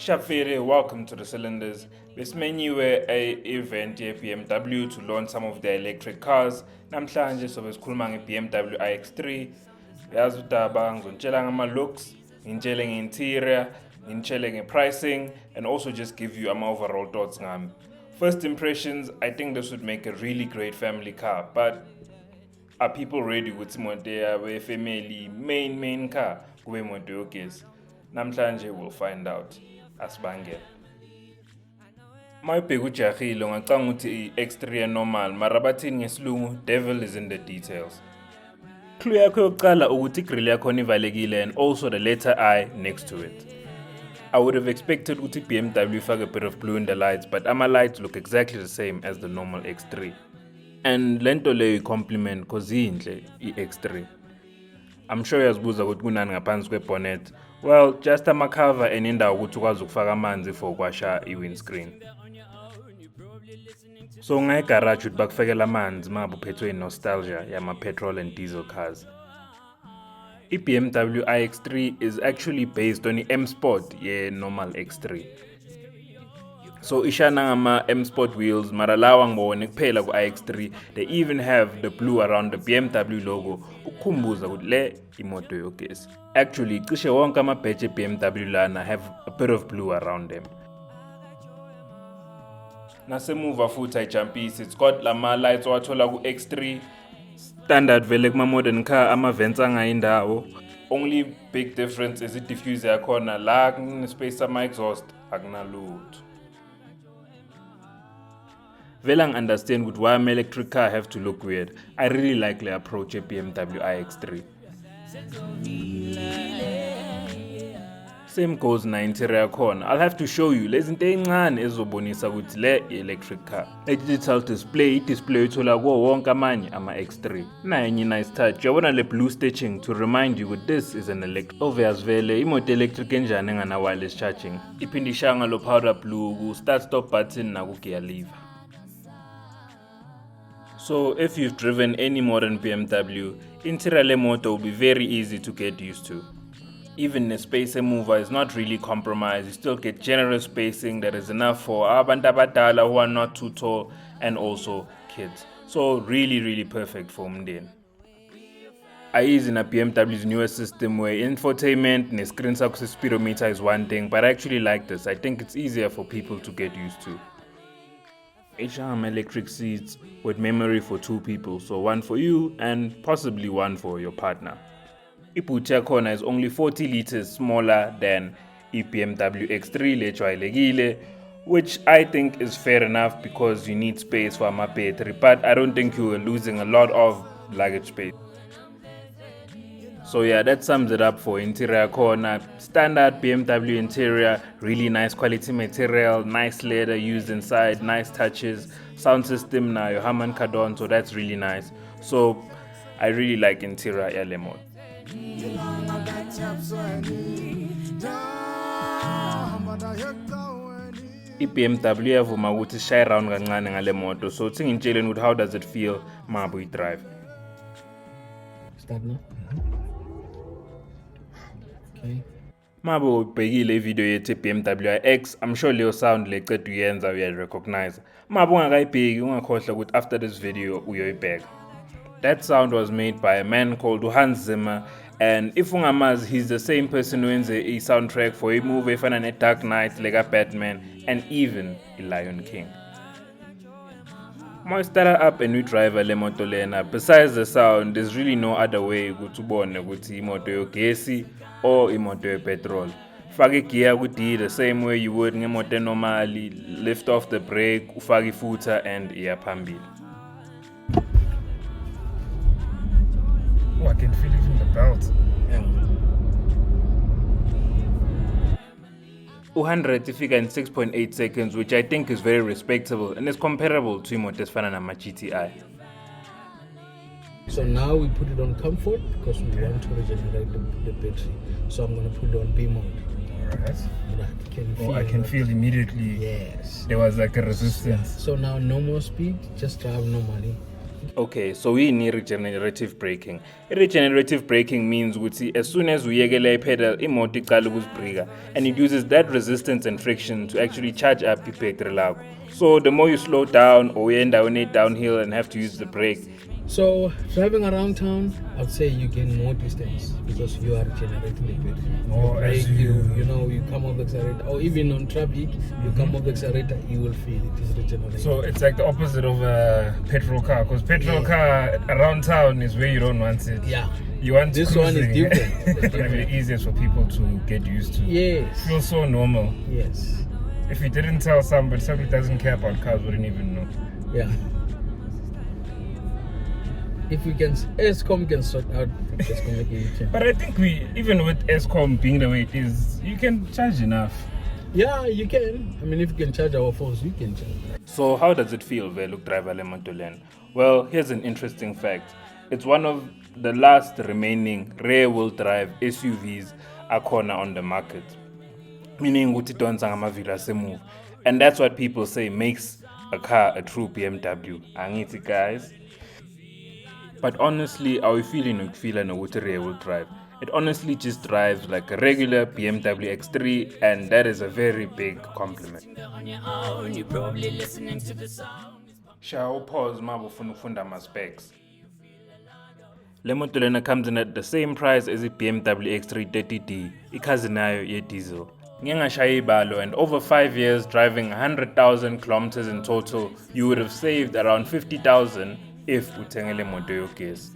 Shafiri, welcome to the Cylinders. Besimenyiwe a-event ye-BMW to launch some of their electric cars. Namhlanje sobe sikhuluma nge-BMW iX3. Yazi udaba ngizonitshela ngama-looks, ngintshele nge-interior, ngintshele nge-pricing, and also just give you overall thoughts ngami. First impressions, I think this would make a really great family car, but are people ready ukuthi imoto yabe family main car kube imoto yogesi? Namhlanje we'll find out. Asibangela. Mayibheka ujahile ngacanga ukuthi i-X3 normal mara bathini ngesilungu devil is in the details. Clue yakho yokuqala ukuthi i-grill yakho ivalekile and also the letter I next to it. I would have expected ukuthi BMW ifake a bit of blue in the lights, but ama lights look exactly the same as the normal X3. And lento leyo i-compliment cause inhle i-X3. I'm sure uyazibuza ukuthi kunani ngaphansi kwe-bonnet. Well, just ama-cover and indawo ukuthi ukwazi ukufaka amanzi for ukwasha i-windscreen. So ngayigarage ukuthi bakufakela amanzi mabe uphethwe nostalgia yama-petrol and diesel cars. I-BMW iX3 is actually based on the M Sport normal X3. So ishana ngama M Sport wheels mara lawa ngibone kuphela ku iX3 they even have the blue around the BMW logo ukukhumbuza ukuthi le imoto yogesi. Actually cishe wonke ama badge BMW lana have a bit of blue around them. Nasemuva futhi ayijumpisi, it's got lama lights owathola ku X3 standard vele kuma modern car ama vents angayindawo. Only big difference is i-diffuser yakhona la kunespace sama exhaust akunalutho. Vele understand ukuthi why my electric car have to look weird. I really like the approach of BMW iX3. Same goes na interior yakhona. I'll have to show you lezi zinto ezincane ezobonisa ukuthi le electric car. A digital display ithola kuwo wonke amanye ama X3. Na enye nice touch. Yabona le blue stitching to remind you that this is an electric. Obvious vele imoto electric enjani engana wireless charging. Iphindishanga lo powder blue ku start stop button na ku gear lever. So if you've driven any modern BMW, interior le moto will be very easy to get used to. Even the space mover is not really compromised. You still get generous spacing that is enough for abantu abadala who are not too tall and also kids. So really perfect for umndeni. I use in a BMW's newest system where infotainment and screen success speedometer is one thing, but I actually like this. I think it's easier for people to get used to. HM electric seats with memory for 2 people, so one for you and possibly one for your partner. Ibhuti yakhona is only 40 liters smaller than BMW X3 lejwayelekile, which I think is fair enough because you need space for my battery, but I don't think you are losing a lot of luggage space. So yeah, that sums it up for interior corner. Standard BMW interior, really nice quality material, nice leather used inside, nice touches. Sound system na your Harman Kardon, so that's really nice. So I really like interior element. I-BMW yavuma ukuthi shy around kancane ngale moto, so ngintshele ukuthi how does it feel mabu drive. Start now. Okay. Mabo ubhekile ivideo yethu BMW iX, I'm sure leyo sound leceda uyenza uyarecognize. Mabo ungakayibheki ungakhohlwa ukuthi after this video uyoyibheka. That sound was made by a man called Hans Zimmer, and if ungamazi, he's the same person who owns a soundtrack for a movie efana ne-Dark Knight, like Batman, and even a Lion King. Uma start up a new driver le moto lena, besides the sound, there's really no other way ukuthi ubone ukuthi imoto yogesi or imoto yepetrol. Fake gear ukuthi the same way you would ngemoto normally, lift off the brake, ufake ifutha and iya phambili. Oh, I can feel it in the belt. Yeah. 100 ifika in 6.8 seconds, which I think is very respectable and is comparable to imoto esifana nama GTI. So now we put it on comfort because we want to regenerate the battery. So I'm going to put it on B mode. Alright. I can feel immediately. Yes. There was like a resistance. So now no more speed, just drive normally. You Okay, so we need regenerative braking. Regenerative braking means as soon as we yekela pedal, imoto iqala ukuzibhrika, and it uses that resistance and friction to actually charge up petrol lakho. So the more you slow down or you end down it downhill and have to use the brake. So driving around town, I'd say you gain more distance because you are generating the battery. Or as you come off the accelerator, or even on traffic, you come off the accelerator, you will feel it is regenerating. So it's like the opposite of a petrol car, because petrol car around town is where you don't want it. Yeah. You want this cruising. one is different. It's going to be easiest for people to get used to. Yes. Feels so normal. Yes. If you didn't tell somebody who doesn't care about cars wouldn't even know. Yeah. If we can, ESCOM can sort out this communication. But I think even with ESCOM being the way it is, you can charge enough. Yeah, you can. I mean, if you can charge our phones, we can charge. So how does it feel, Veluk driver Lemontolen? Well, here's an interesting fact. It's one of the last remaining rear-wheel drive SUVs akhona on the market. Meaning ukuthi idonsa ngamavili asemuva. And that's what people say makes a car a true BMW. Angithi guys. But honestly, are we feeling ukuthi rear-wheel drive? It honestly just drives like a regular BMW iX3, and that is a very big compliment. Shall pause mabufuna ukufunda ama specs. Le moto lena comes in at the same price as the BMW iX3 30D, ikazi nayo ye diesel. Ngengashaya ibalo, and over 5 years driving 100,000 kilometers in total, you would have saved around 50,000 if uthengele moto yogesi.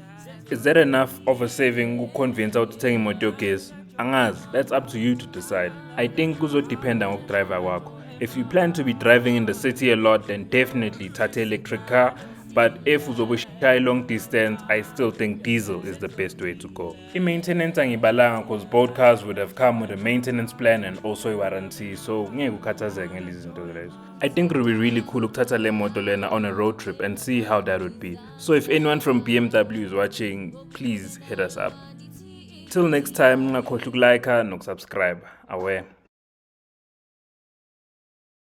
Is that enough of a saving ukuconvince uthenga imoto yogesi? Angazi, that's up to you to decide. I think kuzodependa ngokudriver wakho. If you plan to be driving in the city a lot, then definitely thatha electric car. But if uzobushaya long distance, I still think diesel is the best way to go. I-maintenance angibalanga because both cars would have come with a maintenance plan and also a warranty, so ngeke ukhathazeke ngalezi zinto lezo. I think it would be really cool ukuthatha le moto lena on a road trip and see how that would be. So if anyone from BMW is watching, please hit us up. Till next time, ngakhohlwa ukulike nokusubscribe. Aware.